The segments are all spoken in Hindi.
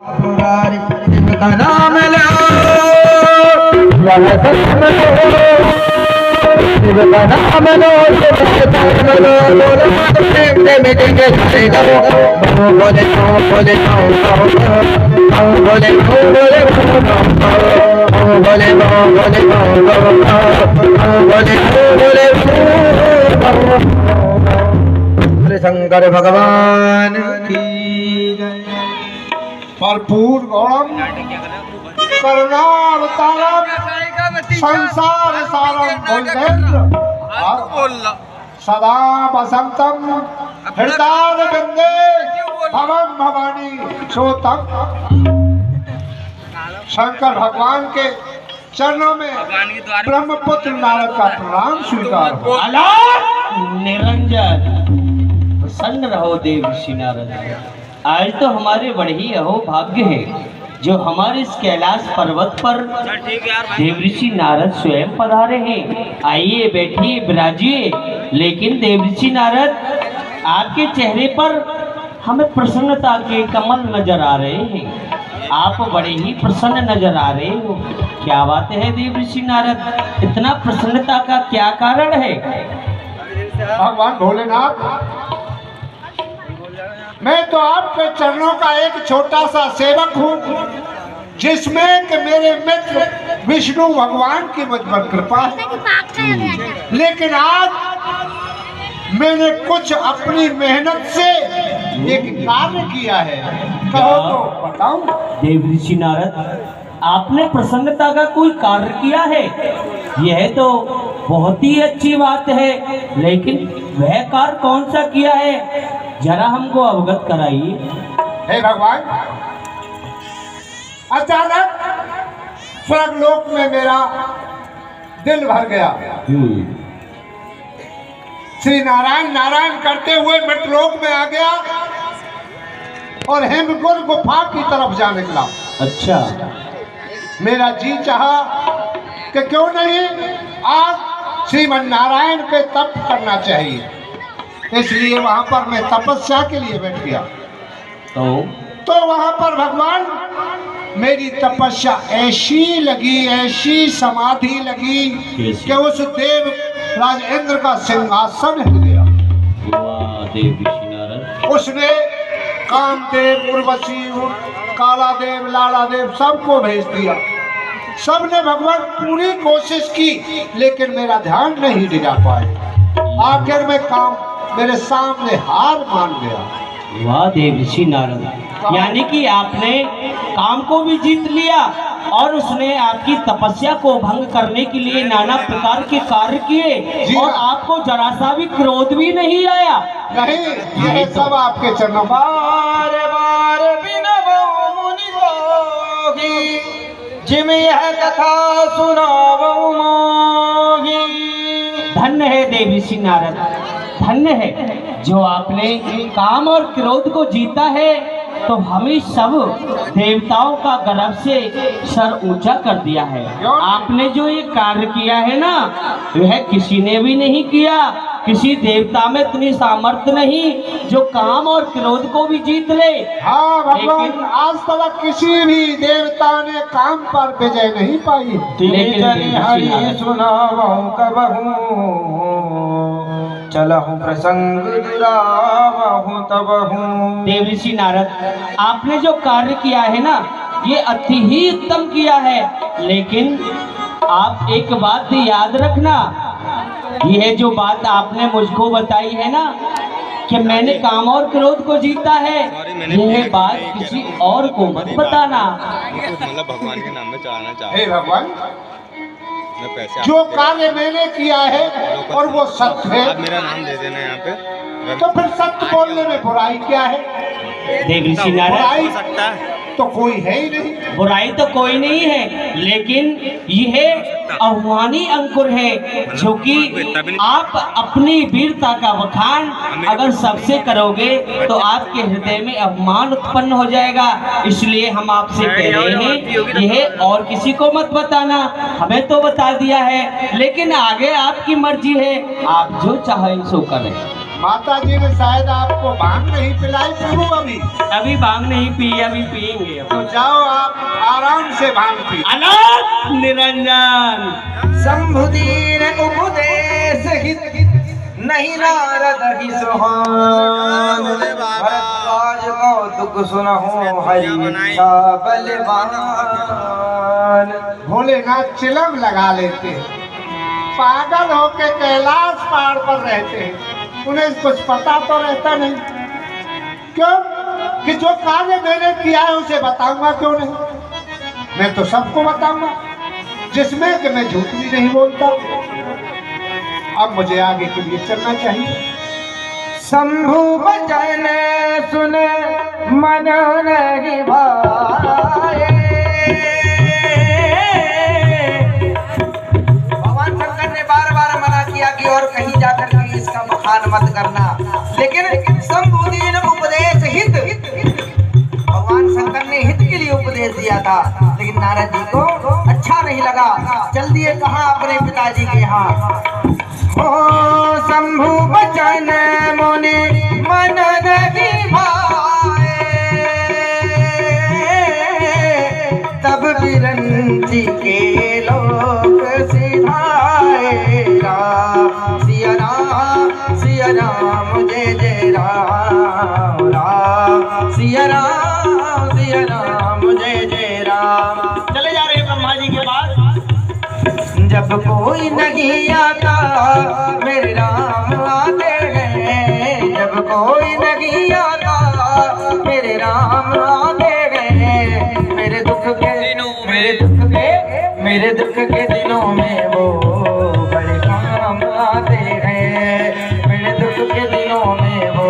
पुरारी शिव का नाम लो, शिव का नाम लो, शिव का नाम लो, बोलो मत प्रेम से मिटेंगे सारे गम। बोले बोले बोले बोले बोले बोले बोले शंकर भगवान की भरपूर गौरम करुणावतारम संसार सारम बोलेंद्र सदा वसंतम हृदय बिंदे भवम भवानी श्रोतम। शंकर भगवान के चरणों में ब्रह्मपुत्र नारद का प्रणाम स्वीकार हो। निरंजन प्रसन्न रहो देव ऋषि नारद। आज तो हमारे बड़े ही अहो भाग्य है जो हमारे इस कैलाश पर्वत पर देव ऋषि नारद स्वयं पधारे हैं। आइए बैठिए विराजिए। लेकिन देव ऋषि नारद आपके चेहरे पर हमें प्रसन्नता के कमल नजर आ रहे हैं। आप बड़े ही प्रसन्न नजर आ रहे हो। क्या बात है देव ऋषि नारद, इतना प्रसन्नता का क्या कारण है? भगवान भोलेनाथ, मैं तो आपके चरणों का एक छोटा सा सेवक हूँ, जिसमें कि मेरे मित्र विष्णु भगवान की मुझ पर कृपा है। लेकिन आज मैंने कुछ अपनी मेहनत से एक कार्य किया है, कहो तो बताऊं? देव ऋषि नारद, आपने प्रसन्नता का कोई कार्य किया है, यह तो बहुत ही अच्छी बात है। लेकिन वह कार्य कौन सा किया है, जरा हमको अवगत कराइए। हे भगवान, अचानक स्वर्गलोक में मेरा दिल भर गया। श्री नारायण नारायण करते हुए मृतलोक में आ गया और हेमकुंड गुफा की तरफ जा निकला। अच्छा। मेरा जी चाहा कि क्यों नहीं आज श्रीमन नारायण पे तप करना चाहिए, इसलिए वहां पर मैं तपस्या के लिए बैठ गया। तो वहां पर भगवान मेरी तपस्या ऐसी लगी, ऐसी समाधि लगी कि उस देव राज इंद्र का सिंहासन हिल गया। देव ऋषि नारद, उसने कामदेव, उर्वशी, कालादेव, लालादेव सबको भेज दिया। सबने भगवान पूरी कोशिश की, लेकिन मेरा ध्यान नहीं दिला पाए। आखिर में काम मेरे सामने हार मान गया। वाह देव ऋषि नारद, यानी कि आपने काम को भी जीत लिया और उसने आपकी तपस्या को भंग करने के लिए नाना प्रकार के कार्य किए और आपको जरा सा भी क्रोध भी नहीं आया। नहीं, यह सब आपके चरणों। बार बार बिनबो मुनि जोगी, जिम यह कथा सुनावो मोगी। धन्य है देव ऋषि नारद, धन्य है जो आपने काम और क्रोध को जीता है, तो हमें सब देवताओं का गर्व से सर ऊंचा कर दिया है। आपने जो ये कार्य किया है ना, वह किसी ने भी नहीं किया। किसी देवता में इतनी सामर्थ्य नहीं जो काम और क्रोध को भी जीत ले। हाँ भगवान, आज तक किसी भी देवता ने काम पर विजय नहीं पाई। लेकिन सुनावहु कबहु, चलहु प्रसंग दुरावहु तबहु। देव ऋषि नारद, आपने जो कार्य किया है ना, ये अति ही उत्तम किया है। लेकिन आप एक बात याद रखना, यह जो बात आपने मुझको बताई है ना कि मैंने काम और क्रोध को जीता है, यह बात किसी और को मत बताना। मतलब भगवान के नाम में चढ़ाना चाहते। हे भगवान, जो कार्य मैंने किया है और वो सत्य है, आप मेरा नाम दे देना यहाँ पे, तो फिर सत्य बोलने में बुराई क्या है? देव ऋषि नारद, बुराई हो सकता है, तो कोई है ही नहीं। बुराई तो कोई नहीं है, लेकिन यह अभिमानी अंकुर है जो कि आप अपनी वीरता का बखान अगर सबसे करोगे तो आपके हृदय में अभिमान उत्पन्न हो जाएगा। इसलिए हम आपसे कह रहे हैं, यह और किसी को मत बताना, हमें तो बता दिया है, लेकिन आगे आपकी मर्जी है, आप जो चाहें सो करें। माता जी ने शायद आपको भांग नहीं पिलाई प्रभु अभी। अभी भांग नहीं पी, अभी पियेंगे। तो जाओ आप आराम से भांग पी। अनाथ निरंजन शंभुदीन उपदेश हित नहीं नारद ही सुहान। भरद्वाज कौतुक सुनहु हरि बलवान। भोलेनाथ चिलम लगा लेते हैं, पागल होके कैलाश पहाड़ पर रहते हैं, उन्हें कुछ पता तो रहता नहीं। क्यों कि जो कार्य मैंने किया है उसे बताऊंगा क्यों नहीं? मैं तो सबको बताऊंगा, जिसमें कि मैं झूठ भी नहीं बोलता। अब मुझे आगे के लिए चलना चाहिए। शंभु वचन सुन मन नहीं भाए। भगवान शंकर ने बार बार मना किया कि और कहीं जाकर के इसका बखान मत करना, लेकिन शंभुदीन उपदेश हित, भगवान शंकर ने हित के लिए उपदेश दिया था, लेकिन नारद जी को अच्छा नहीं लगा। चल दिए कहाँ? अपने पिताजी के यहाँ। ओ शंभु बचन मोने मन नहीं भाए। तब बिरंची के लोग सिधाए। राम सिया राम जय जय राम। राम सिया राम जय जय राम। चले जा रहे हैं ब्रह्मा जी के पास। जब कोई नहीं आता मेरे राम आते हैं। जब कोई नहीं आता मेरे राम आते हैं। मेरे दुख के दिनों में वो बड़े काम आते हैं। मेरे दुख के दिनों में वो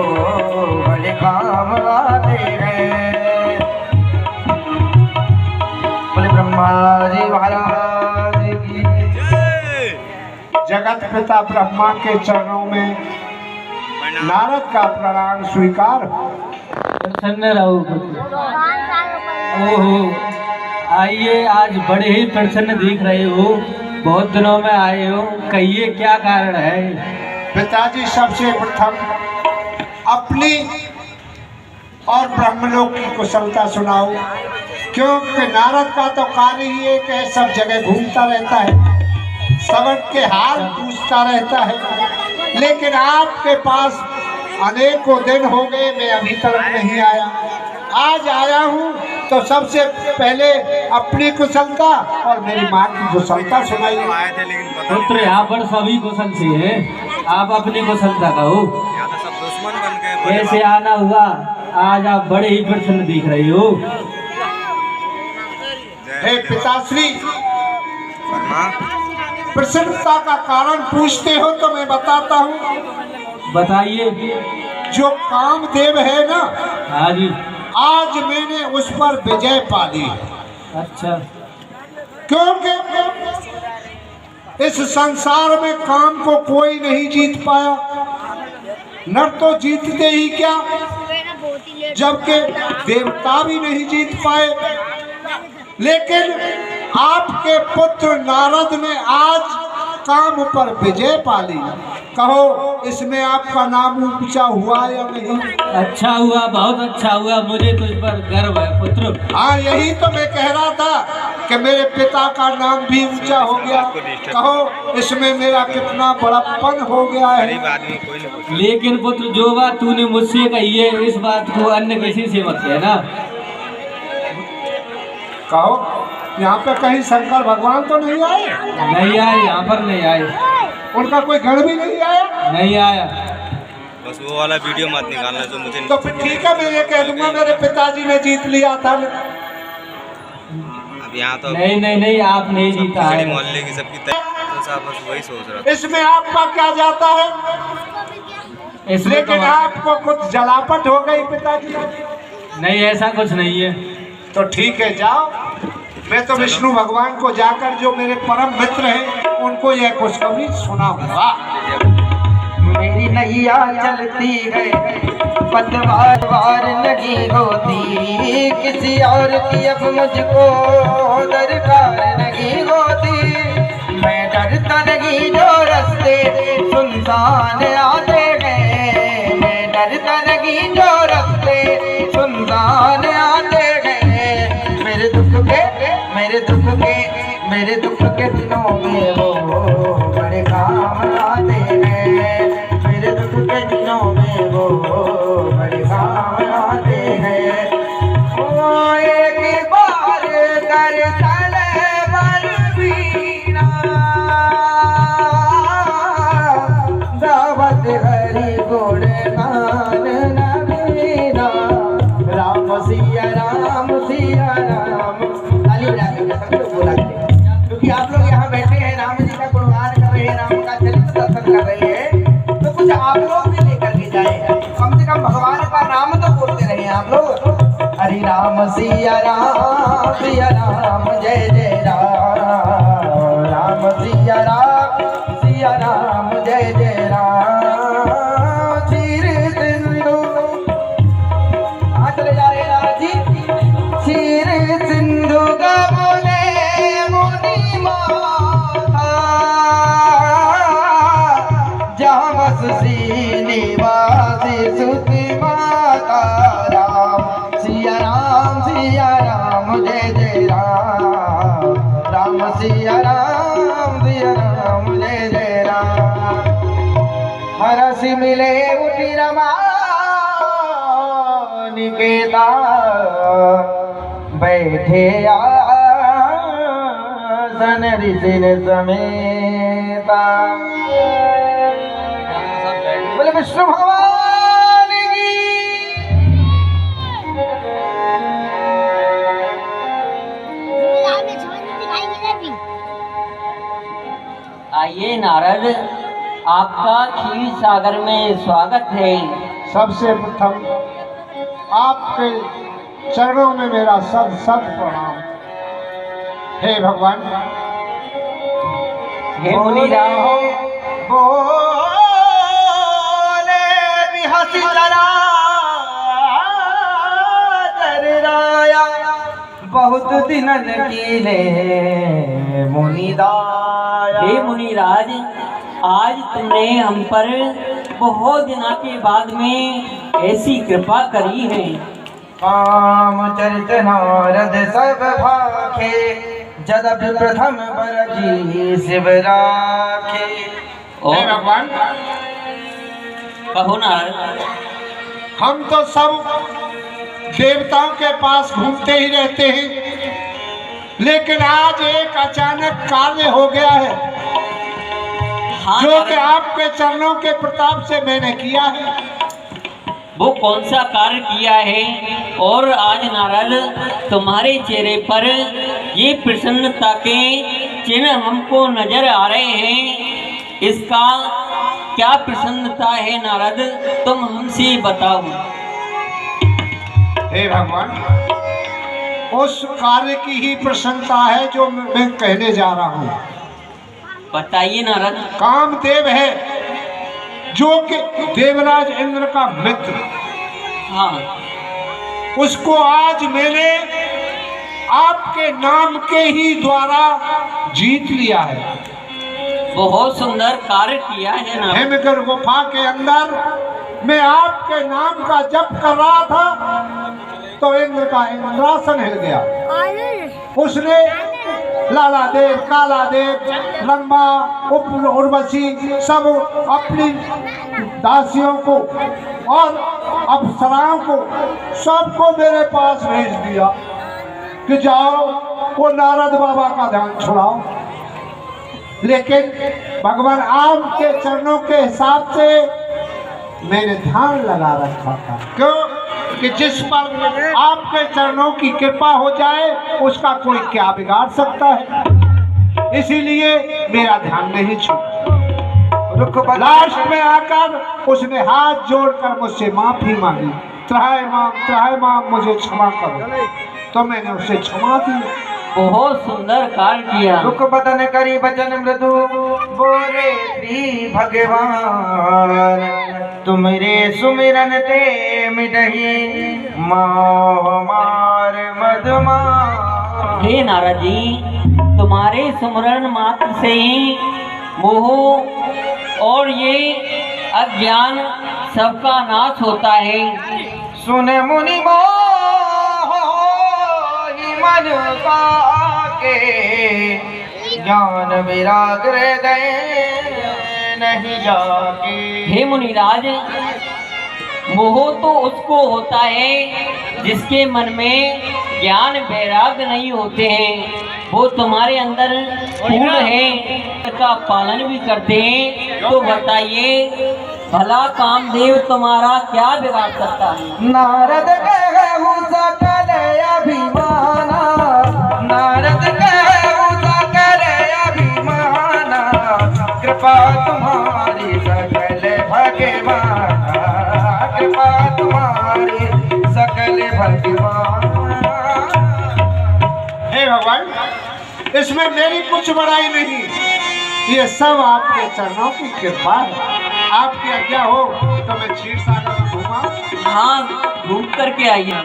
बड़े काम आते हैं। बोले ब्रह्मा जी महाराज की। जगत पिता ब्रह्मा के चरणों में नारद का प्रणाम स्वीकार। प्रसन्न रहो। ओहो, आइए, आज बड़े ही प्रसन्न दिख रहे हो, बहुत दिनों में आए हो, कहिए क्या कारण है? पिताजी, सबसे प्रथम अपनी और ब्रह्मलोक की कुशलता सुनाओ, क्योंकि नारद का तो कार्य ही एक है, सब जगह घूमता रहता है, सबके हाल पूछता रहता है। लेकिन आपके पास अनेकों दिन हो गए, मैं अभी तक नहीं आया। आज आया हूँ तो सबसे पहले अपनी कुशलता और मेरी माँ की कुशलता सुनाइए। आए थे लेकिन पता पुत्र यहाँ पर सभी कुशल से हैं, आप अपनी कुशलता कहो। यहाँ तो सब दुश्मन बन गए। कैसे आना हुआ? आज आप बड़े ही प्रसन्न दिख रहे हो। हे पिताश्री, वर्मा, प्रसन्नता का कारण पूछते हो तो मैं बताता हूँ। बताइए। जो कामदेव है ना, हाँ जी। आज मैंने उस पर विजय पा ली है। अच्छा। क्योंकि इस संसार में काम को कोई नहीं जीत पाया। नर तो जीतते ही क्या, जबकि देवता भी नहीं जीत पाए। लेकिन आपके पुत्र नारद ने आज काम पर विजय पा ली। कहो, इसमें आपका नाम ऊंचा हुआ या नहीं? अच्छा हुआ, बहुत अच्छा हुआ, मुझे तुझ पर गर्व है पुत्र। हाँ, यही तो मैं कह रहा था कि मेरे पिता का नाम भी ऊंचा हो गया। कहो, इसमें मेरा कितना बड़प्पन हो गया है। गरीब आदमी कोई नहीं पूछता। लेकिन पुत्र, जो बात तूने मुझसे कही है, इस बात को अन्य किसी से मत कहना। कहो, यहाँ पे कहीं शंकर भगवान तो नहीं आए? नहीं आए, यहाँ पर नहीं आए। उनका कोई गण भी नहीं आया? नहीं आया। बस वो वाला वीडियो मत निकालना जो मुझे। तो फिर ठीक है, मैं ये कह दूंगा मेरे पिताजी ने जीत लिया था। अब यहाँ तो नहीं नहीं नहीं, आप नहीं जीता खिचड़ी है। मोहल्ले की सबकी तो साहब बस वही सोच रहा था। इसमें आपका क्या जाता है? इसमें लेकिन तो आपको कुछ जलापट हो गई पिताजी। नहीं, ऐसा कुछ नहीं है। तो ठीक है, जाओ। मैं तो विष्णु भगवान को जाकर, जो मेरे परम मित्र हैं, उनको यह खुशखबरी सुनाऊंगा। मेरी नैया चलती है, पतवार वार नहीं होती, किसी और की अब मुझको दरकार नहीं होती। मैं डरता नहीं जो रास्ते सुनसान आते हैं, कीर्तन की जो रखते सुनसान आते गए। मेरे दुख के दिनों में वो बड़े काम आते हैं। मेरे दुख के दिनों में वो बड़े काम आते हैं। ओ एक बार कर चले बर बीना, दावत हरि गुण गान नवीना। राम सिया राम सिया राम। ताली बजा के सब लोग बोला करते हैं, क्योंकि आप लोग यहाँ बैठे हैं, राम जी का गुणगान कर रहे हैं, राम का चरित्र दर्शन कर रहे हैं, तो कुछ आप लोग भी लेकर के जाए, कम से कम भगवान का नाम तो बोलते रहे आप लोग। हरि राम सिया राम जय जय राम। राम सिया राम जय जय राम। चीर सिंधु कहाँ चले जा रहे हैं नारद जी? चीर सिंधु का बोले मुनि माता, जहाँ बस श्रीनिवासी सुति माता। राम सिया राम जय जय राम। राम सिया राम जय जय राम। हरस मिले उठी रमा निकेता, बैठे आसन ऋषि समेता। बोले विष्णु भगवान की। आइए नारद, आपका क्षीर सागर में स्वागत है। सबसे प्रथम आपके चरणों में मेरा सत प्रणाम। हे भगवान, हे मुनि राम, बोले बिहसी जरा राया, बहुत दिनन कीने मुनिदाया। हे मुनिराज, आज तुमने हम पर बहुत दिनों के बाद में ऐसी कृपा करी है। काम चरित नारद सब भाखे, जदप प्रथम बरजी शिव राखे। हे भगवान, कहो नारद। हम तो सब देवताओं के पास घूमते ही रहते हैं, लेकिन आज एक अचानक कार्य हो गया है, हाँ, जो कि आपके चरणों के प्रताप से मैंने किया है। वो कौन सा कार्य किया है? और आज नारद तुम्हारे चेहरे पर ये प्रसन्नता के चिन्ह हमको नजर आ रहे हैं, इसका क्या प्रसन्नता है नारद? तुम हमसे बताओ। हे भगवान, उस कार्य की ही प्रसन्नता है जो मैं कहने जा रहा हूँ। बताइए नारद। कामदेव है, जो कि देवराज इंद्र का मित्र। हाँ, उसको आज मैंने आपके नाम के ही द्वारा जीत लिया है। बहुत सुंदर कार्य किया है नारद। हेमगिर गुफा के अंदर मैं आपके नाम का जप कर रहा था, तो इंद्र का इंद्रासन हिल गया। उसने लाला देव, काला देव, रंबा, उर्वशी सब अपनी दासियों को और अप्सराओं को सबको मेरे पास भेज दिया कि जाओ वो नारद बाबा का ध्यान छुड़ाओ। लेकिन भगवान आपके चरणों के हिसाब से मैंने ध्यान लगा रखा था। क्यों? कि जिस पर आपके चरणों की कृपा हो जाए उसका कोई क्या बिगाड़ सकता है। इसीलिए मेरा ध्यान नहीं छूटा। लास्ट में आकर उसने हाथ जोड़कर मुझसे माफी मांगी, त्राहि माम मुझे क्षमा करो, तो मैंने उसे क्षमा दी। बहुत सुंदर कार्य किया। दुख बदन करी वचन मृदु, बोले श्री भगवान, तुमरे सुमिरन ते मिटहि मोह मार मधुमान। हे नारद जी, तुम्हारे सुमरण मात्र से ही मोह और ये अज्ञान सबका नाश होता है। सुन मुनि मोहि मन पाके, ज्ञान विराग हृदय नहीं जाके। हे मुनिराज, मोह तो उसको होता है जिसके मन में ज्ञान वैराग नहीं होते हैं। वो तुम्हारे अंदर फूल हैं का पालन भी करते हैं। तो बताइए, भला कामदेव तुम्हारा क्या बिगाड़ सकता है? नारद कहु सकल अभिमाना, नारद कहु सकल अभिमाना, कृपा तुम्हारी सकल भगवाना, कृपा तुम्हारी सकल भगवाना। हे भगवान, इसमें मेरी कुछ बड़ाई नहीं, ये सब आपके चरणों की कृपा है। आपकी आज्ञा हो तो मैं क्षीर सागर में घूमा। हाँ, घूम करके आइए।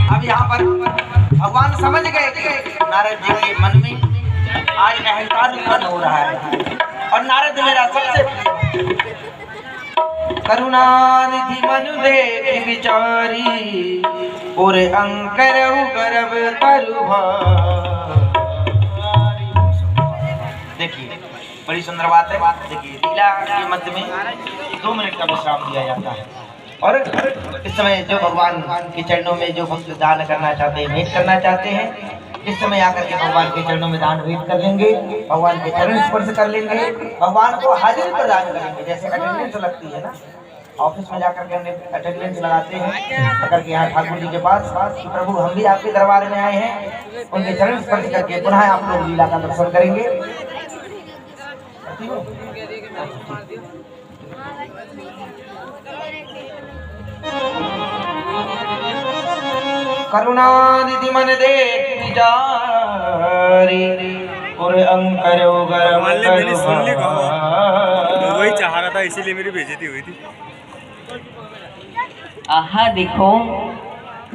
अब यहाँ पर भगवान समझ गए कि नारद जी के मन में आज अहंकार उत्पन्न हो रहा है, और नारद मेरा सबसे करुणानिधि मनु देख विचारी, और अंकर गर्भ तरु भारी। देखिए, बड़ी सुंदर बात है। देखिए, लीला के मध्य में 2 मिनट का विश्राम दिया जाता है, और इस समय जो भगवान के चरणों में जो भक्त दान करना चाहते हैं, भेंट करना चाहते हैं, इस समय आकर के भगवान के चरणों में दान भेंट कर लेंगे, भगवान के चरण स्पर्श कर लेंगे, भगवान को हाजिर प्रदान करेंगे। जैसे अटेंडेंस लगती है ना, ऑफिस में जाकर के हमने अटेंडेंस लगाते हैं, अगर के यहाँ ठाकुर जी के पास कि प्रभु हम भी आपके दरबार में आए हैं, उनके चरण स्पर्श करके पुनः आप लोग लीला का दर्शन करेंगे। करुणानिधि मन देख विचारी, और अंकर मैंने सुन ली, वही चाह रहा था, इसीलिए मेरी बेइज्जती हुई थी। आहा, देखो,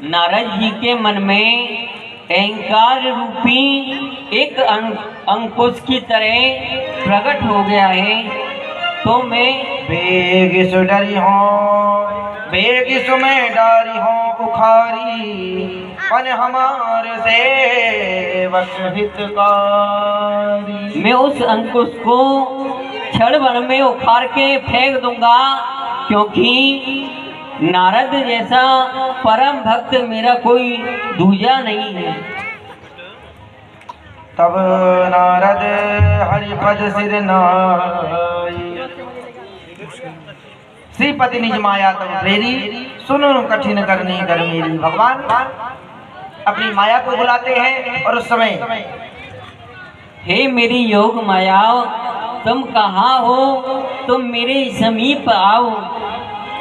नारद जी के मन में अहंकार रूपी एक अंकुश की तरह प्रकट हो गया है। तो मैं बेग सो डरी हूँ, बेग सो मैं डरी हूँ उखारी, पन हमारे सेवक हितकारी। मैं उस अंकुश को क्षण भर में उखाड़ के फेंक दूंगा, क्योंकि नारद जैसा परम भक्त मेरा कोई दूजा नहीं है। तब नारद हरिपद सिर नाई, श्रीपति निज माया तब प्रेरी, सुनो कठिन करनी कर मेरी। भगवान अपनी माया को बुलाते हैं, और उस समय हे मेरी योग माया, तुम कहाँ हो? तुम मेरे समीप आओ।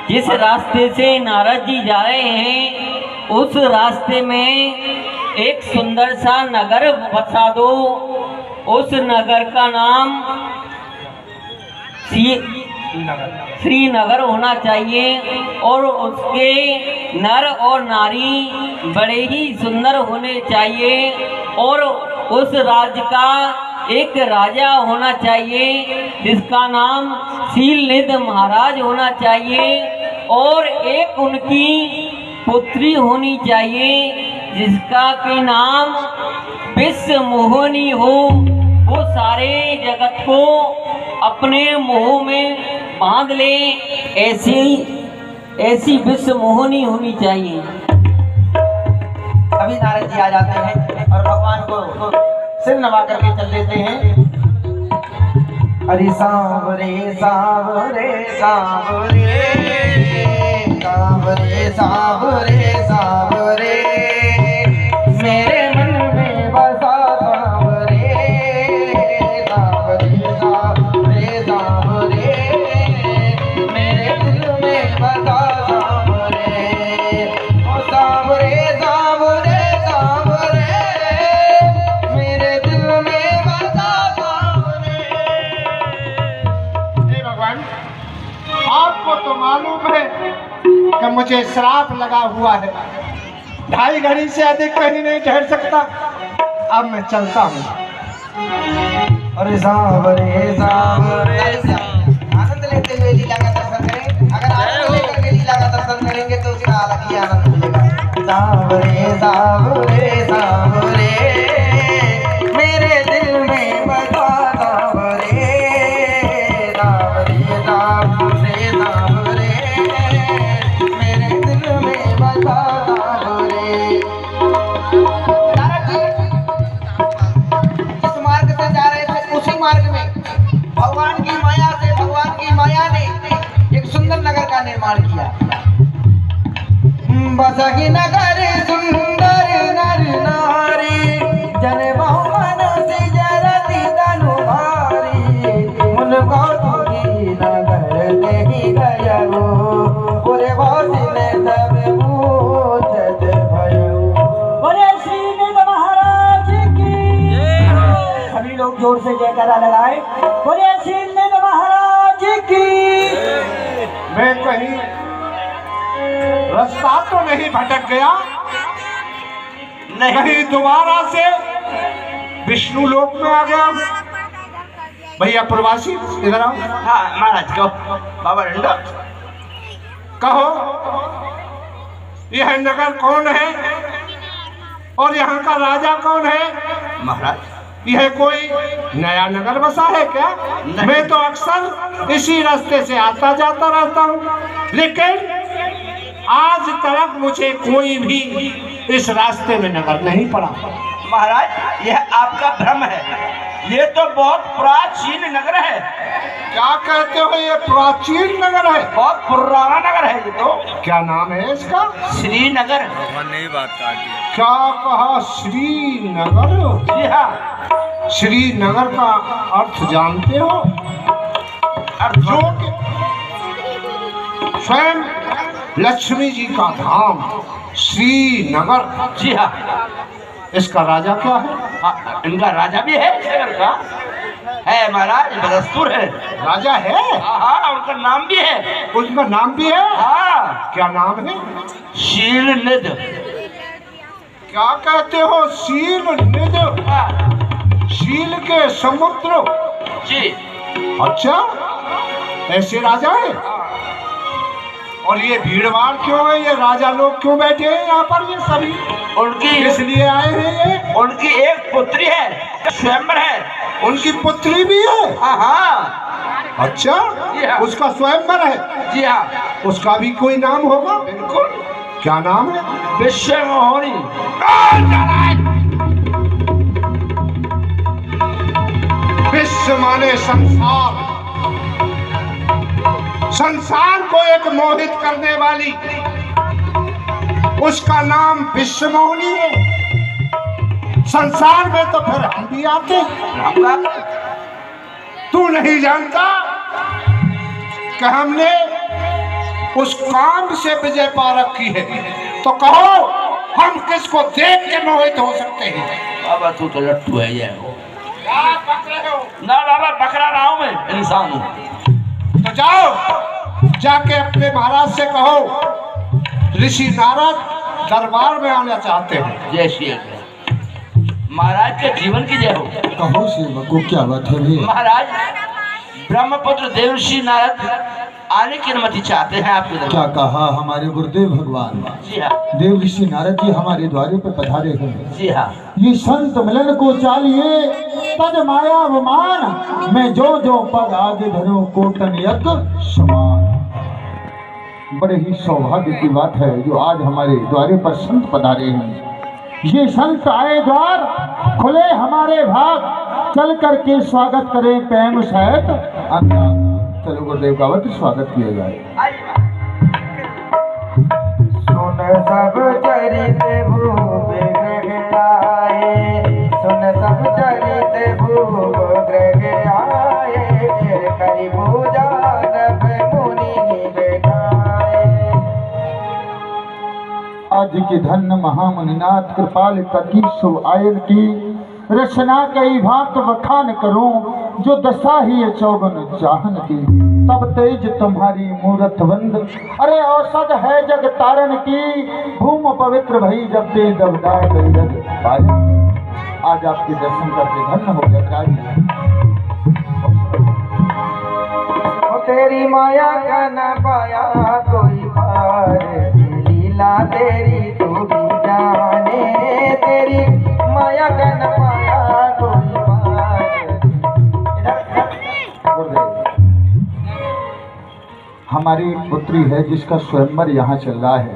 जिस रास्ते से नारद जी जा रहे हैं, उस रास्ते में एक सुंदर सा नगर बसा दो। उस नगर का नाम श्रीनगर होना चाहिए, और उसके नर और नारी बड़े ही सुंदर होने चाहिए, और उस राज्य का एक राजा होना चाहिए जिसका नाम शीलनिधि महाराज होना चाहिए, और एक उनकी पुत्री होनी चाहिए जिसका के नाम विश्व मोहिनी हो। वो सारे जगत को अपने मोह में बांध ले, ऐसी विश्व मोहिनी होनी चाहिए। अभी नारद जी आ जाते हैं, और भगवान को सिर नवा करके चल देते हैं। अरे सांवरे सांवरे सांवरे सांवरे सांवरे सांवरे, मेरे मन में बसा सांवरे सांवरे सांवरे सांवरे, मेरे दिल में बसा सांवरे, ओ सांवरे सांवरे सांवरे, मेरे दिल में बसा सांवरे। हे भगवान, आपको तो मालूम है कि मुझे श्राप लगा हुआ है, 2.5 घड़ी से अधिक कहीं नहीं ठहर सकता। अब मैं चलता हूँ। अरे सांवरे सांवरे, आनंद लेते हुए लीला का दर्शन करें। अगर आप सांवरे सांवरे सांवरे मेरे दिल में बसा सांवरे सांवरे सांवरे सांवरे मेरे दिल में बसा सांवरे। जिस मार्ग से जा रहे थे उसी मार्ग में भगवान की माया ने एक सुंदर नगर का निर्माण किया। बसही नगर सुंदर नर नारी जन बहुमन से जरती तनु भारी मुन गौतमी नगर देही गयो पूरे भौसिले सब पूछत भयो। बोले श्री नंद महाराज की सभी लोग जोर से जयकारा लगाए। बोले श्री नंद महाराज की। मैं कहीं रास्ता तो नहीं भटक गया? नहीं दोबारा से विष्णु लोक में आ गया? भैया प्रवासी इधर आओ। हाँ महाराज कहो। बाबा डंडा कहो यह नगर कौन है और यहाँ का राजा कौन है? महाराज यह कोई नया नगर बसा है क्या? मैं तो अक्सर इसी रास्ते से आता जाता रहता हूँ, लेकिन आज तक मुझे कोई भी इस रास्ते में नगर नहीं पड़ा। महाराज यह आपका भ्रम है, ये तो बहुत प्राचीन नगर है। क्या कहते हो? ये प्राचीन नगर है? बहुत पुराना नगर है ये तो। क्या नाम है इसका? श्रीनगर। भगवान ने ही बात काट दी। क्या कहा? श्रीनगर? जी हाँ। श्रीनगर का अर्थ जानते हो? जो कि स्वयं लक्ष्मी जी का धाम श्रीनगर। जी हाँ। इसका राजा क्या है? इनका राजा भी है इस नगर का। है महाराज, बदस्तूर है। राजा है? हाँ उनका नाम भी है। उनका नाम भी है? हाँ। क्या नाम है? शीलनिध। क्या कहते हो? शीलनिध? हाँ। शील के समुद्र? जी। अच्छा, ऐसे राजा है? और ये भीड़ भाड़ क्यों है? ये राजा लोग क्यों बैठे हैं यहाँ पर? ये सभी उनकी इसलिए आए हैं ये? उनकी एक पुत्री है, स्वयंवर है। उनकी पुत्री भी है? हाँ। अच्छा, जी हाँ। उसका स्वयंवर है? जी हाँ। उसका भी कोई नाम होगा? बिल्कुल। क्या नाम है? विश्व मोहिनी। विश्व माने संसार। संसार को एक मोहित करने वाली, उसका नाम विश्व मोहिनी है। संसार में तो फिर हम भी आते हैं। तू नहीं जानता कि हमने उस काम से विजय पा रखी है, तो कहो हम किसको देख के मोहित हो सकते हैं? बाबा तू तो लट्टू है ये। क्या बक रहे हो? ना बाबा बकरा रहा हूँ मैं, इंसान हूँ। तो जाओ, जाके अपने महाराज से कहो ऋषि नारद दरबार में आना चाहते हैं। जय श्री महाराज के जीवन की जय हो। कहो सेवक को क्या बात है? महाराज ब्रह्मपुत्र देवर्षि नारद आने की अनुमति चाहते हैं आपके दरबार। क्या कहा हमारे गुरुदेव भगवान? जी हाँ। देव ऋषि नारद जी हमारे द्वारे पर पधारे हैं। जी हाँ। ये संत मिलन को चालिए तज माया विमान मैं जो जो पग आगे धरो कोटन यज्ञ समान। बड़े ही सौभाग्य की बात है जो आज हमारे द्वारे पर संत पधारे हैं। ये संत आए द्वार खुले हमारे भाग, चल करके स्वागत करें प्रेम सहित अनुराग। चलो गुरुदेव का वक्त स्वागत किया जाए। सुन सब चरित भूप ग्रह आए, सुन सब चरित भूप ग्रह आए, करी पूजा नभ मुनि बैठाए। आज की धन्य महामुनिनाथ कृपाल कति शुभ आयन की रचना कई भात बखान करूं, जो दशा ही है चौगन चाहन की। तब तेज तुम्हारी मूरत बंद, अरे औसत है जग तारण की। भूम पवित्र भई जब ते दबदार गई जग पाए। आज आपके दर्शन करके धन्य हो गया। तेरी माया का न पाया कोई पार, लीला तेरी तू भी हमारी पुत्री है जिसका स्वयंवर यहाँ चल रहा है।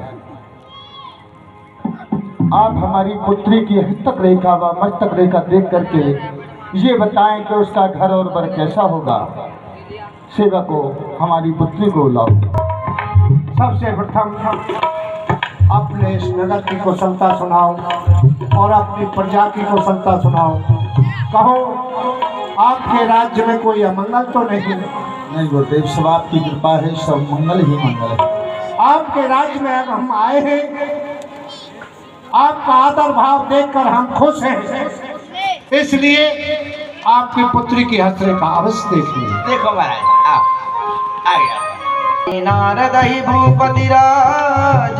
आप हमारी पुत्री की हस्तक रेखा व मस्तक रेखा देख करके ये बताएं कि उसका घर और बर कैसा होगा। सेवक को हमारी पुत्री को लाओ। सबसे प्रथम अपने इस नगर की कुशलता सुनाओ और अपनी प्रजा की कुशलता सुनाओ। कहो आपके राज्य में कोई अमंगल तो नहीं? नहीं गुरुदेव, सब आपकी कृपा है, सब मंगल ही मंगल है। आपके राज्य में अब हम आए हैं, आपका आदर भाव देखकर हम खुश हैं, इसलिए आपकी पुत्री की हस्तरेखा अवश्य देखिए। देखो महाराज आ गया। नारद ही भूपति राजकुमार,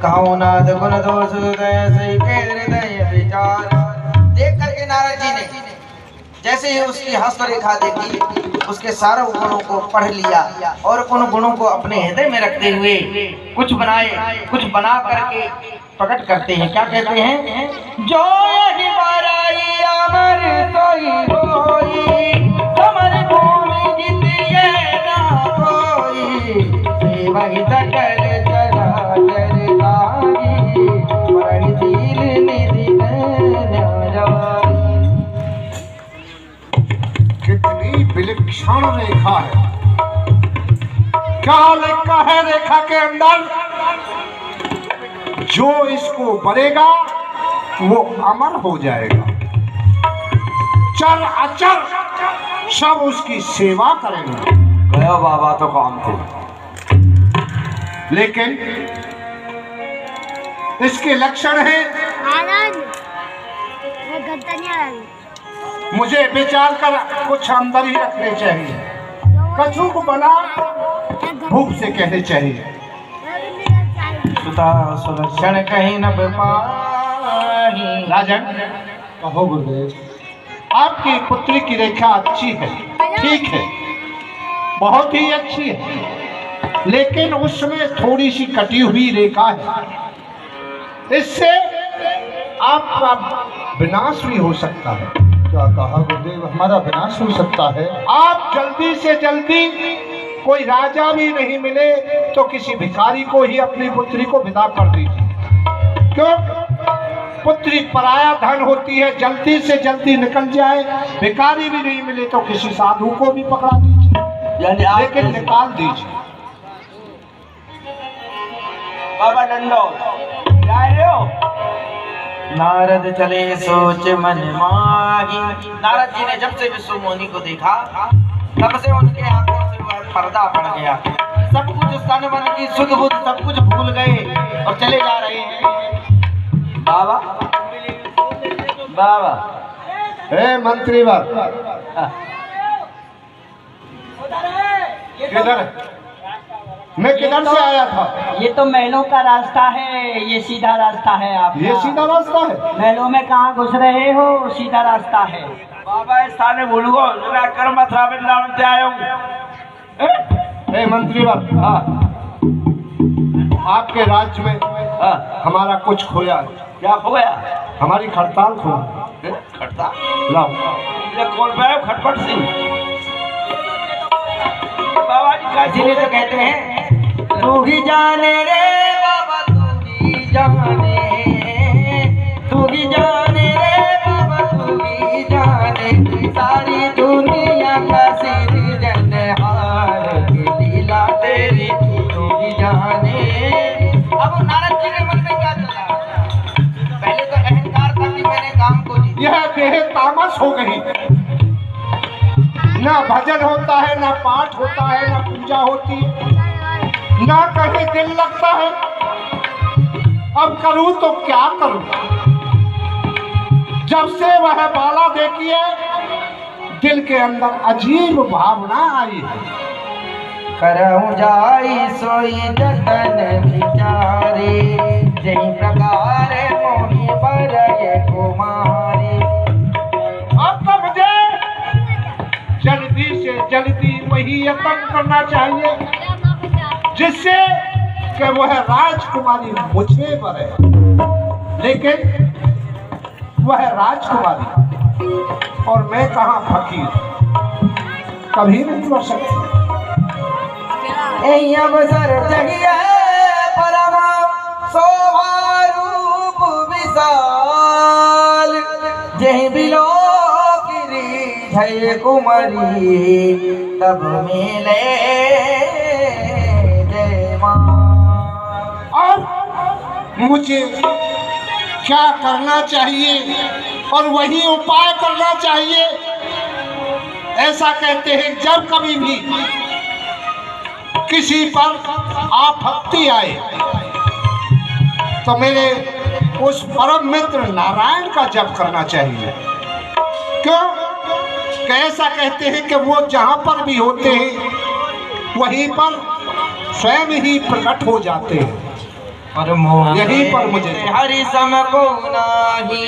कहो नाद गुण दोष हृदय विचार। देख करके नारद जी ने जैसे ही उसकी हस्तरेखा देखी, उसके सारे गुणों को पढ़ लिया और उन गुणों को अपने हृदय में रखते हुए कुछ बना करके प्रकट करते हैं। क्या कहते हैं? जो यही बराई अमर सोई होई, समर भूमि जितिए ना कोई, सेवहि सकल चराचर लागी, बरहिशील निधि न्यायवारी। कितनी विलक्षण रेखा है। क्या लिखा है रेखा के अंदर? जो इसको बरेगा वो अमर हो जाएगा, चर अचर सब उसकी सेवा करेंगे। गया बाबा तो काम थे, लेकिन इसके लक्षण हैं। मुझे विचार कर कुछ अंदर ही रखने चाहिए। कछु को बना भूख से कहने चाहिए। सुता सुलक्षण कहीं न पाही। राजन, कहो गुरुदेव। आपकी पुत्री की रेखा अच्छी है, ठीक है, बहुत ही अच्छी है, लेकिन उसमें थोड़ी सी कटी हुई रेखा है। इससे आपका विनाश भी हो सकता है। क्या कहा गुरुदेव? हमारा विनाश हो सकता है? आप जल्दी से जल्दी, कोई राजा भी नहीं मिले तो किसी भिखारी को ही अपनी पुत्री को विदा कर दीजिए। क्यों? पुत्री पराया धन होती है, जल्दी से जल्दी निकल जाए। भिखारी भी नहीं मिले तो किसी साधु को भी पकड़ा दीजिए, लेकिन निकाल दीजिए। बाबा डंडो जा रहे हो? नारद चले सोच मन माही। नारद जी ने जब से विश्व मोहिनी को देखा, तब से उनके आंखों से वह पर्दा पड़ गया। सब कुछ तन मन की सुध बुध सब कुछ भूल गए और चले जा रहे हैं। बाबा बाबा हे मंत्री बाब, किधर? मैं किधर से आया था? ये तो महलों का रास्ता है, ये सीधा रास्ता है आपका। ये सीधा रास्ता है? महलों में कहाँ घुस रहे हो? सीधा रास्ता है। बाबा इस थाने भूल गो कर मथुरा वृंदावन से आया हूँ। हे मंत्री बाब, आपके राज्य में हमारा कुछ खोया है। क्या खोया? हमारी खड़ताल खो। खड़ताल लाओ। ये कौन पे है? खटपट सिंह बाबा जी का जिले तो कहते हैं, तू ही जाने रे बाबा, तू ही जाने, तू ही जाने रे बाबा, तू ही जाने, सारी दुनिया का सिरजनहार की लीला तेरी तू ही जाने। अब नारद जी के मन में क्या चला? पहले तो अहंकार था कि मैंने काम को जीता। यह देह तामस हो गई। ना भजन होता है, ना पाठ होता है, ना पूजा होती है, ना कहीं दिल लगता है। अब करूं तो क्या करूं? जब से वह बाला देखी है, दिल के अंदर अजीब भावना आई है। करहूं जाई सोई जतन विचारे, जही प्रकार मोहि बरय कुमारी। अब तो मुझे जल्दी से जल्दी वही यत्न करना चाहिए जिससे कि वह राजकुमारी मुझे बने, लेकिन वह राजकुमारी और मैं कहाँ फकीर, कभी नहीं कर सकती। यही अवसर जगिया परम शोभा रूप विशाल जय बिलो जय कुमारी तब मिले जय माँ। अब मुझे क्या करना चाहिए और वही उपाय करना चाहिए। ऐसा कहते हैं जब कभी भी किसी पर आपत्ति आए तो मेरे उस परम मित्र नारायण का जप करना चाहिए। क्यों? ऐसा कहते हैं कि वो जहाँ पर भी होते हैं वहीं पर स्वयं ही प्रकट हो जाते हैं। और मोह यहीं पर मुझे हरि सम को नाही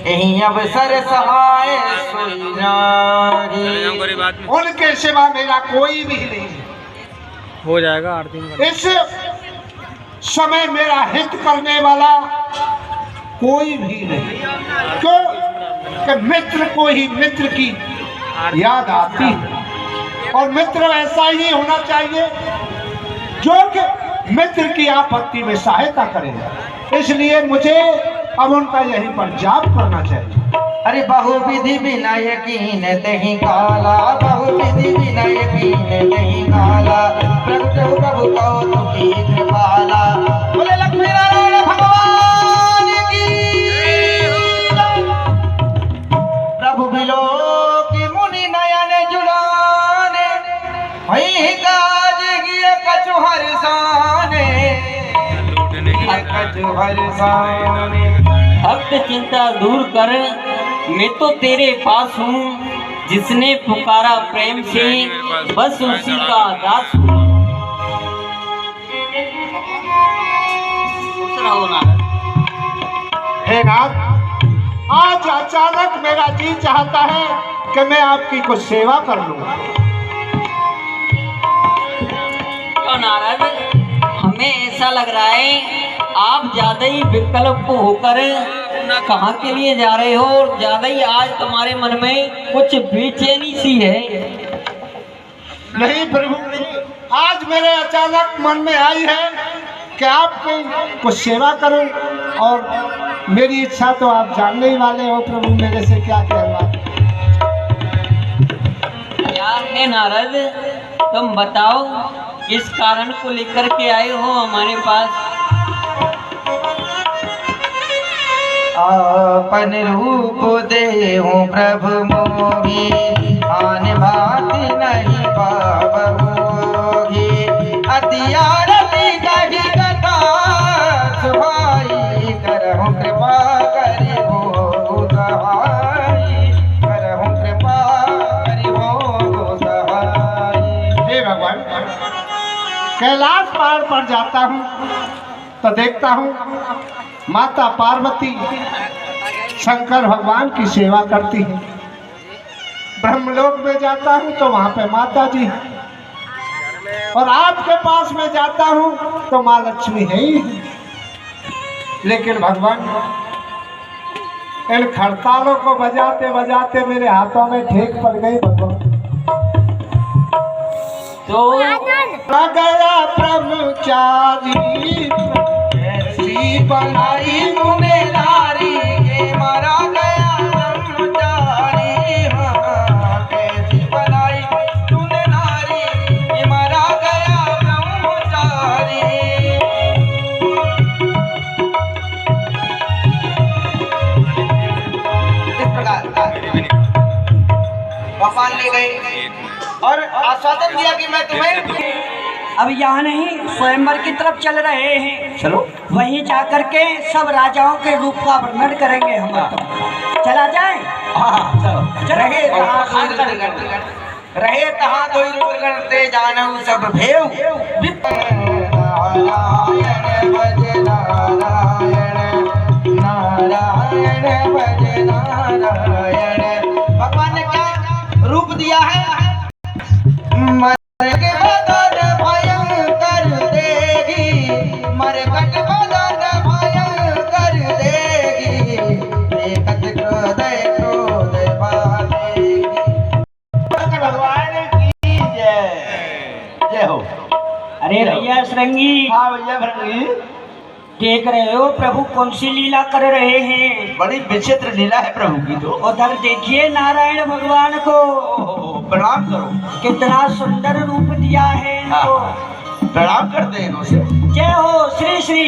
यही अवसर सहाय सोई नाही। उनके सिवा मेरा कोई भी नहीं हो जाएगा आरती में। इस समय मेरा हित करने वाला कोई भी नहीं। क्यों? कि मित्र को ही मित्र की याद आती है और मित्र ऐसा ही होना चाहिए जो कि मित्र की आपत्ति में सहायता करेगा। इसलिए मुझे अब उनका यहीं पर जाप करना चाहिए। अरे बहुविधि बिना यकीन दही काला बहुविधि बिना यकीन दही काला प्रभु प्रभु कहो की कृपाला बोले लक्ष्मी नारायण भगवान की प्रभु बिलो की मुनि नयन जुड़ाने वही काज किए कछु हरसाने कछु हरसाने। भक्त चिंता दूर कर मैं तो तेरे पास हूँ जिसने पुकारा प्रेम से बस उसी का दास हूँ। हे नाथ, आज अचानक मेरा जी चाहता है कि मैं आपकी कुछ सेवा कर लूं। क्यों नारद, हमें ऐसा लग रहा है आप ज्यादा ही विकल्प होकर कहाँ के लिए जा रहे हो और ज्यादा ही आज तुम्हारे मन में कुछ बेचैनी सी है। नहीं प्रभु, आज मेरे अचानक मन में आई है कि आपकी कुछ सेवा करूं और मेरी इच्छा तो आप जानने ही वाले हो प्रभु मेरे से क्या कहना। क्या है नारद, तुम बताओ किस कारण को लेकर के आए हो हमारे पास। आपन रूप देहु प्रभु मोहि आन भाति नहीं पावोहि अति आरती कही कथा सुहाई करहु कृपा करि हो सहाई करहु कृपा करि हो सहाई। हे भगवान, कैलाश पहाड़ पर जाता हूँ तो देखता हूँ माता पार्वती शंकर भगवान की सेवा करती है। ब्रह्मलोक में जाता हूँ तो वहाँ पे माता जी है और आपके पास में जाता हूँ तो माँ लक्ष्मी है ही है। लेकिन भगवान, इन खड़तालों को बजाते बजाते मेरे हाथों में ठेक पड़ गई भगवान। तो गया ब्रह्मचारी ऐसी बनाई तूने नारी के मारा गया ब्रह्मचारी हाँ कैसी बनाई तूने नारी के मारा गया ब्रह्मचारी। इस प्रकार भगवान ले गए और आश्वासन दिया कि मैं तुम्हें अब यहाँ नहीं स्वयंवर की तरफ चल रहे हैं। चलो वहीं जाकर के सब राजाओं के रूप का वर्णन करेंगे हम तो। चला जाए रहे तहाँ तो करते जानू सब भेव नारायण भज नारायण नारायण भज नारायण। भगवान ने क्या रूप दिया है। मरके बदन भयंकर देगी मरकट बदन भयंकर देगी देखत क्रोध क्रोध बाधेगी। भगवान की जय। भरंगी, हाँ भैया भरंगी, देख रहे हो प्रभु कौन सी लीला कर रहे हैं। बड़ी विचित्र लीला है प्रभु की तो। उधर देखिए नारायण भगवान को, प्रणाम करो। कितना सुंदर रूप दिया है इनको। प्रणाम करते हैं उसे। जय हो श्री श्री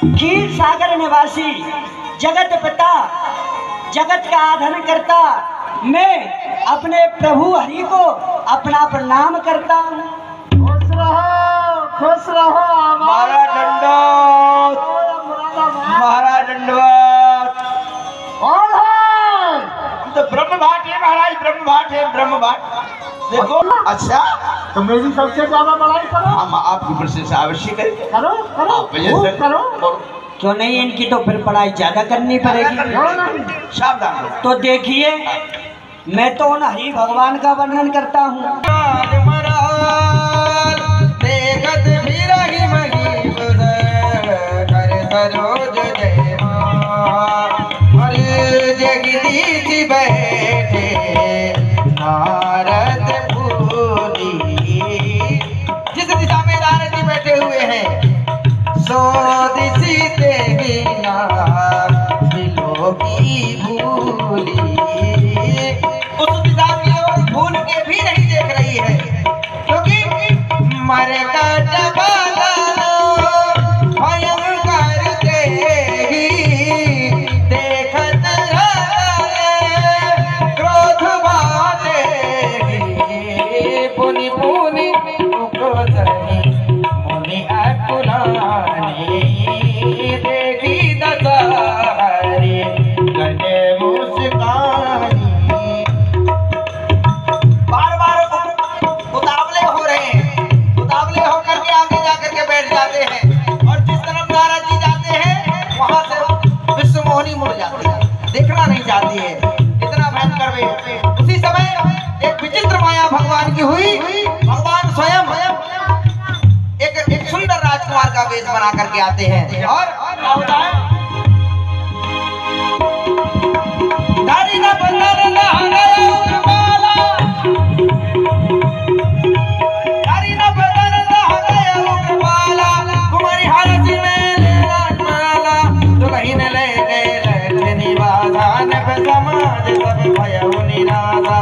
क्षीर सागर निवासी जगत पिता जगत का आधन करता, मैं अपने प्रभु हरि को अपना प्रणाम करता हूँ। खुश रहो महाराज दंडवत, महाराज दंडवत। कौन है? हम तो ब्रह्म भाट है महाराज, ब्रह्म भाट है, ब्रह्म भाट। देखो अच्छा, तो मेरी सबसे ज्यादा बड़ाई करो। हम आपकी प्रशंसा अवश्य करेंगे। करो करो आप भैया खूब सर, करो। क्यों नहीं, इनकी तो फिर पढ़ाई ज्यादा करनी पड़ेगी। सावधान रहो। तो देखिए मैं तो उन हरि भगवान का वर्णन करता हूँ। देखत बिरही मही कर सरोज जय हर जगदीश बैठे नारद फूली। जिस दिशा में नारद जी बैठे हुए हैं सो दिशी देवी ना दिलों की भूली। उस दिशा की ओर भूल के भी नहीं देख रही है, क्योंकि मर कट भयंकर देही देखत क्रोध बातेगी पुनि पुनि मुनि अकुलानी देखी दशहरी गले मुस्कानी। बार बार उतावले हो रहे हैं, उतावले होकर के आगे जाकर के बैठ जाते हैं, और जिस तरफ नारद जी जाते हैं वहां से विश्व मोहिनी मुड़ जाती है, देखना नहीं चाहती है। इतना भयंकर वे। उसी समय एक विचित्र माया भगवान की हुई। भगवान स्वयं एक सुंदर राजकुमार का वेश बना करके आते हैं, और क्या होता है? दाढ़ी ना बंधन ना हटाया उग्रवाला, दाढ़ी ना बंधन ना हटाया उग्रवाला, तुम्हारी हालत में ले राजमाला, दुल्ही ने ले गए लहठनी बाधा, ने पे समाज सब भयउ निराशा।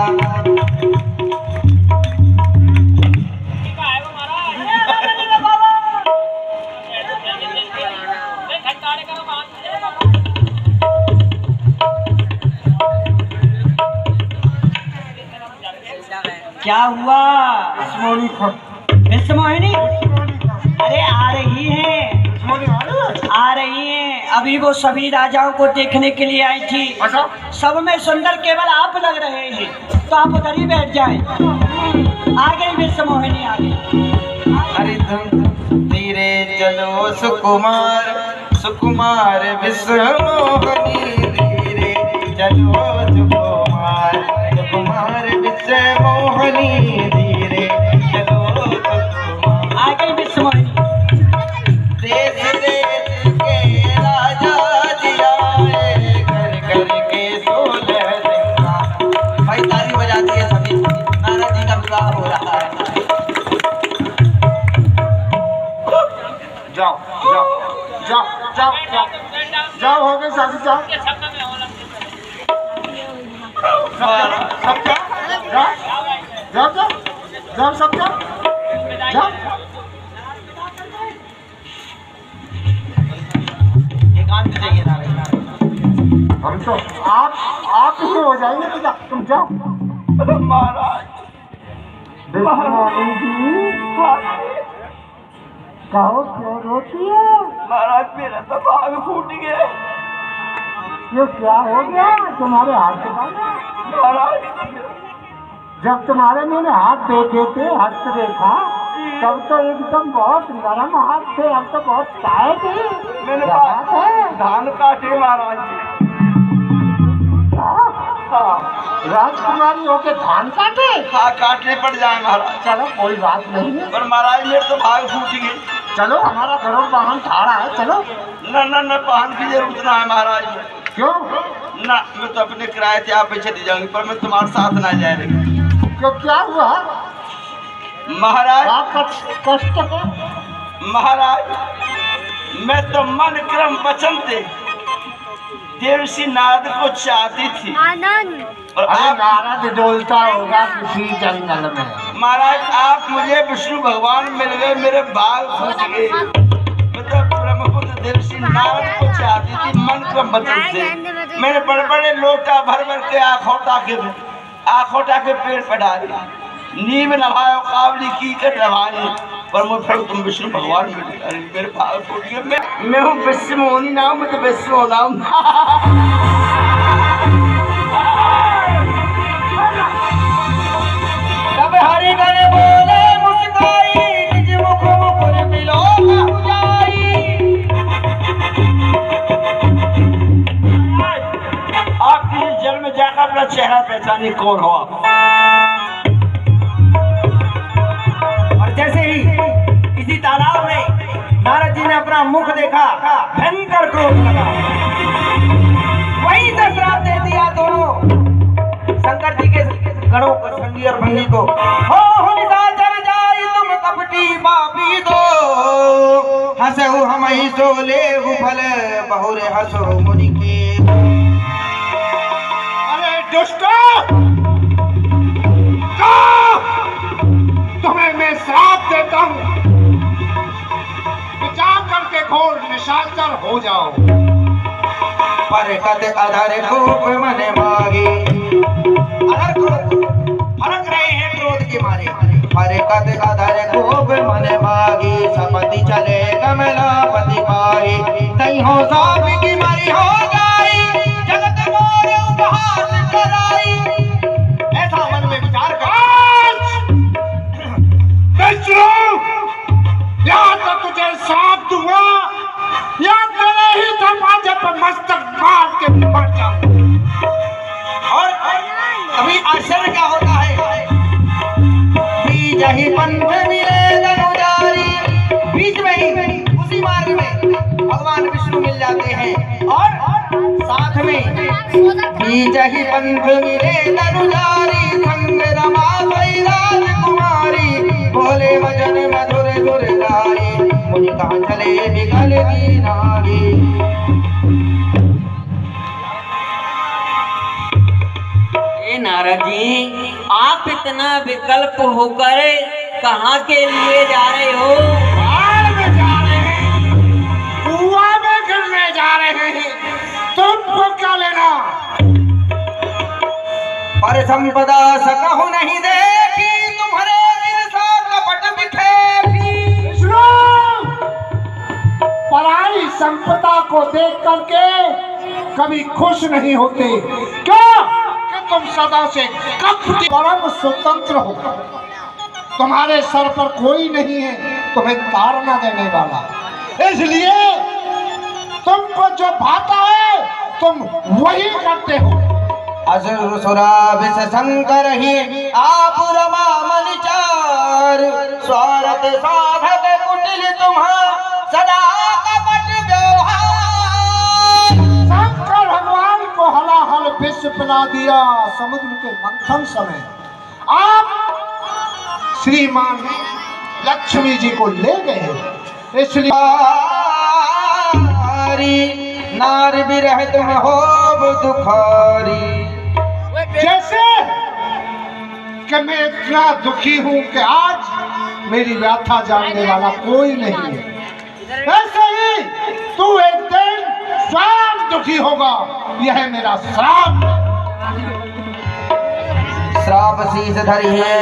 क्या हुआ विश्व मोहिनी? अरे आ रही है, आ रही है। अभी वो सभी राजाओं को देखने के लिए आई थी। सब में सुंदर केवल आप लग रहे हैं, तो आप उधर ही बैठ जाएं। आ गई विश्व मोहिनी, आ गई। अरे तुम धीरे चलो सुकुमार, सुकुमार विश्व मोहिनी, धीरे चलो सुकुमार, सुकुमार विश्व मोहिनी, धीरे चलो सुकुमार। आ गई विश्व मोहिनी। देश देश के राजा जी आए, घर घर के 16 सिंगार। भाई ताली बजाती है सभी, नारद जी का विवाह हो रहा है। जाओ जाओ जाओ जाओ जाओ जाओ, हो गई शादी, जाओ सब जाओ जाओ जाओ जाओ सब जाओ जाओ। एकांत चाहिए नारद। हम तो आप ही हो जाएंगे, तो जाओ तुम जाओ। महाराज कहो क्यों रोती है? महाराज मेरा तो भाग फूट गया। ये क्या हो गया तुम्हारे हाथ के पास? महाराज जब तुम्हारे मैंने हाथ देखे थे, हस्तरेखा, तब तो एकदम बहुत नरम हाथ थे, अब तो बहुत टाइट है। मैंने क्या बात है? धान काटे महाराज जी। हाँ राजकुमारी होके धान काटे? हाँ काटने पड़ जाए महाराज। चलो कोई बात नहीं है, पर महाराज मेरे तो भाग फूट गई। चलो हमारा गरुड़ वाहन ठाड़ा है, चलो। न पान की जरूरत ना है महाराज। क्यों? ना मैं तो अपने किराए से आप पीछे दे जाऊंगी, पर मैं तुम्हारे साथ ना जा रही। क्यों, क्या हुआ? महाराज आप कष्ट है? महाराज मैं तो मन क्रम वचन थे देवर्षि नारद को चाहती थी और अरे आप नारद डोलता होगा किसी जंगल में। महाराज आप मुझे विष्णु भगवान मिल गए, मेरे बाल फूट गए। मैं तो ब्रह्मपुत्र देवर्षि नारद को चाहती थी मन क्रम वचन से। मैंने बड़े बड़े लोटा भर भर के आखोटा के पेड़ पर डाले, नीम नभायो कावली की कर नभाए, पर मैं फिर तुम विष्णु भगवान मिल गए। अरे मेरे बाल फूट गए। मैं हूँ विश्व मोहनी नाम, मैं तो विश्व हो नाम। तब हरि गण बोले मुस्काई, निज मुख मुकुर मिलो कहु जाई। आप किसी जल में जाकर अपना चेहरा पहचानिए कौन हो आप। और जैसे ही किसी तालाब में नारद जी ने अपना मुख देखा, भयंकर क्रोध लगा, वहीं से श्राप दे दिया दोनों शंकर जी के गणों को, संगी और भंगी को। हो निशाचर जाई तुम कपटी पापी दो, हंसहु हमहि सो लेहु फल, बहुरे हंसो मुनि के। अरे दुष्टो, तुम्हें मैं श्राप देता हूँ, विचार करके घोर निशाचर हो जाओ। पर कद अधर खूब मन मागे, अधर क्रोध फरक रहे हैं क्रोध के मारे। पर कद अधर खूब मन मागे, सपति चले कमलापति पाए, नहीं हो साप की मरी हो जाई, जगत मोरे उपहास कराई। ऐसा मन में विचार कर या तो तुझे साथ दूंगा या तेरे ही दरवाजे पर मस्तक मार के मर जाऊं। और अभी आश्चर्य क्या होता है, बीज ही पंथ मिले धनुजारी, बीच में ही उसी मार्ग में भगवान विष्णु मिल जाते हैं, और साथ में बीज ही पंथ मिले धनुजारी, संग रमा सई राजकुमारी, बोले वचन मधुर धुर गाई, मुनि कहाँ चले बिगल की नारी। नारद जी, आप इतना विकल्प होकर कहाँ के लिए जा रहे हो? बाढ़ में जा रहे हैं, कुआं में गिरने जा रहे हैं, तुमको क्या लेना? पर संपदा सकहु नहीं देखी, तुम्हारे ईर्षा कपट बिखेरी। विष्णु, पराई संपदा को देख करके कभी खुश नहीं होते। क्यों? कि तुम सदा से कपटी परम स्वतंत्र हो, तुम्हारे सर पर कोई नहीं है तुम्हें ताड़ना देने वाला, इसलिए तुमको जो भाता है तुम वही करते हो। असुर सुरा विष शंकर ही आप रमा मनिचार, स्वार्थ साधक कुटिल तुम्हारा सदा कपट व्यवहार। शंकर भगवान को हलाहल विष पिला दिया समुद्र के मंथन समय। आप श्रीमान लक्ष्मी जी को ले गए, इसलिए नार बिरह तुम हो दुखारी। जैसे कि मैं इतना दुखी हूं कि आज मेरी व्यथा जानने वाला कोई नहीं है, ऐसे ही तू एक दिन स्वयं दुखी होगा। यह मेरा श्राप। श्राप शीस धरी है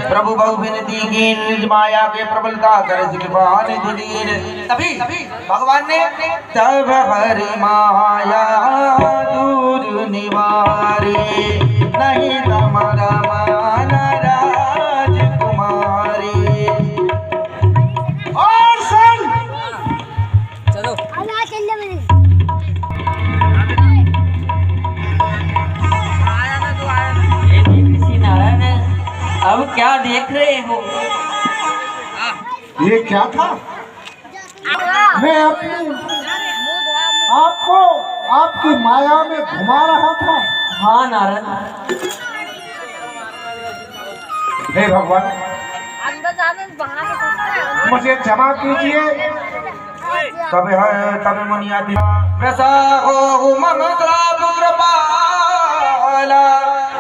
प्रभु बहु विनती की, निज माया के प्रबलता कर कृपा निधि दीन। तभी भगवान ने तब हरि माया दूर निवारी, नहीं तमरा मान राजकुमारी। और सुन, नारायण, अब क्या देख रहे हो? ये क्या था? मैं अपनी आपको आपकी माया में घुमा रहा था। हाँ नारद, हे भगवान, मुझे क्षमा कीजिए। तबे मुनिया दी वैसा हो मम श्राप कृपाला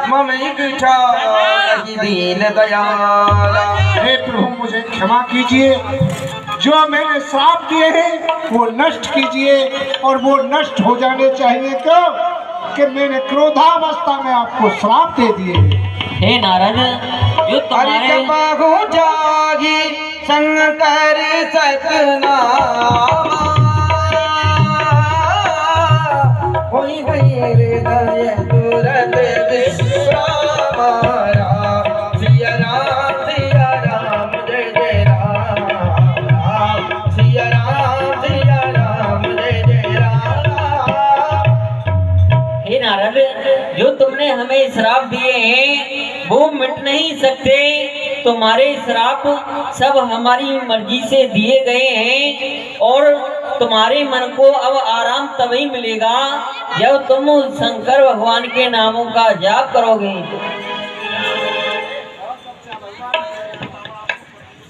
मम इच्छा कही दीन दयाला। हे प्रभु मुझे क्षमा कीजिए, जो मैंने श्राप दिए हैं वो नष्ट कीजिए, और वो नष्ट हो जाने चाहिए। क्यों कि मैंने क्रोधावस्था में आपको श्राप दे दिए। हे नारद, जो तुम्हारे बाहु जागी शंकर सतनामा होई हृदय तुरत विश्रामा। सिया राम जय जय राम, सिया राम जय जय राम। हे नारद, जो तुमने हमें श्राप दिए हैं वो मिट नहीं सकते। तुम्हारे श्राप सब हमारी मर्जी से दिए गए हैं, और तुम्हारे मन को अब आराम तभी मिलेगा जब तुम शंकर भगवान के नामों का जाप करोगे।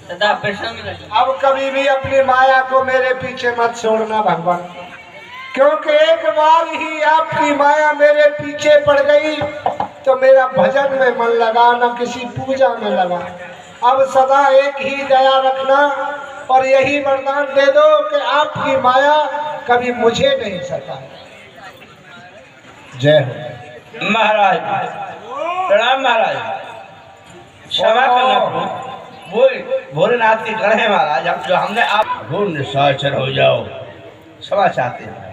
सदा प्रसन्न रहे। अब कभी भी अपनी माया को मेरे पीछे मत छोड़ना भगवान, क्योंकि एक बार ही आपकी माया मेरे पीछे पड़ गई तो मेरा भजन में मन लगा, न किसी पूजा में लगा। अब सदा एक ही दया रखना और यही वरदान दे दो कि आपकी माया कभी मुझे नहीं सताए। जय हो महाराज। प्रणाम महाराज, क्षमा करना प्रभु। भोलेनाथ के गढ़ है महाराज, अब जो हमने आप भूल निशाचर हो जाओ, क्षमा चाहते हैं।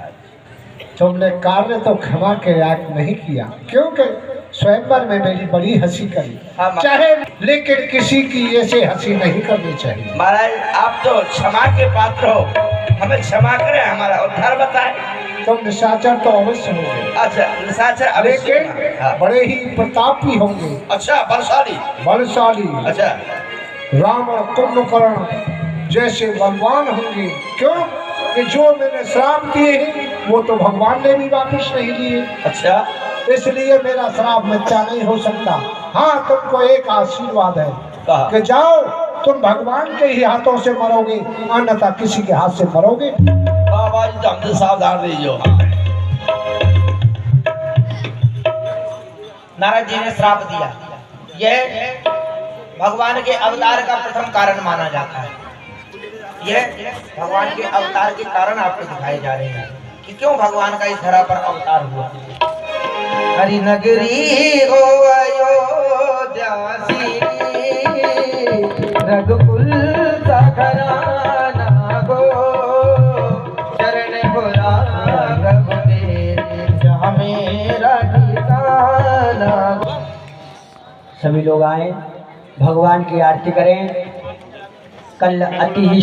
तुमने कार्य तो क्षमा के लायक नहीं किया, क्योंकि स्वयंवर में मेरी बड़ी हंसी करी चाहे, लेकिन किसी की ऐसे हंसी नहीं करनी चाहिए। महाराज आप तो क्षमा के पात्र हो, हमें क्षमा करें, हमारा उद्धार बताएं। तुम निशाचर तो अवश्य होंगे, अच्छा निशाचर लेकिन बड़े ही प्रतापी होंगे। अच्छा बलशाली। अच्छा रावण कुंभकर्ण जैसे बलवान होंगे। क्यों कि जो मैंने श्राप दिए हैं वो तो भगवान ने भी वापस नहीं लिए। अच्छा इसलिए मेरा श्राप मिथ्या नहीं हो सकता। हाँ, तुमको एक आशीर्वाद है कि जाओ तुम भगवान के ही हाथों से मरोगे, अन्यथा किसी के हाथ से मरोगे। बाबा जी तो हमसे सावधान रहियो। नारद जी ने श्राप दिया, यह भगवान के अवतार का प्रथम कारण माना जाता है। यह भगवान के अवतार के कारण आपको दिखाए जा रहे हैं कि क्यों भगवान का इस धरा पर अवतार हुआ। हरि नगरी हो अयोध्या रघुकुल का घराना गो, चरण हो राघव तेरे जहाँ मेरा ठिकाना। सभी लोग आए, भगवान की आरती करें। कल अति ही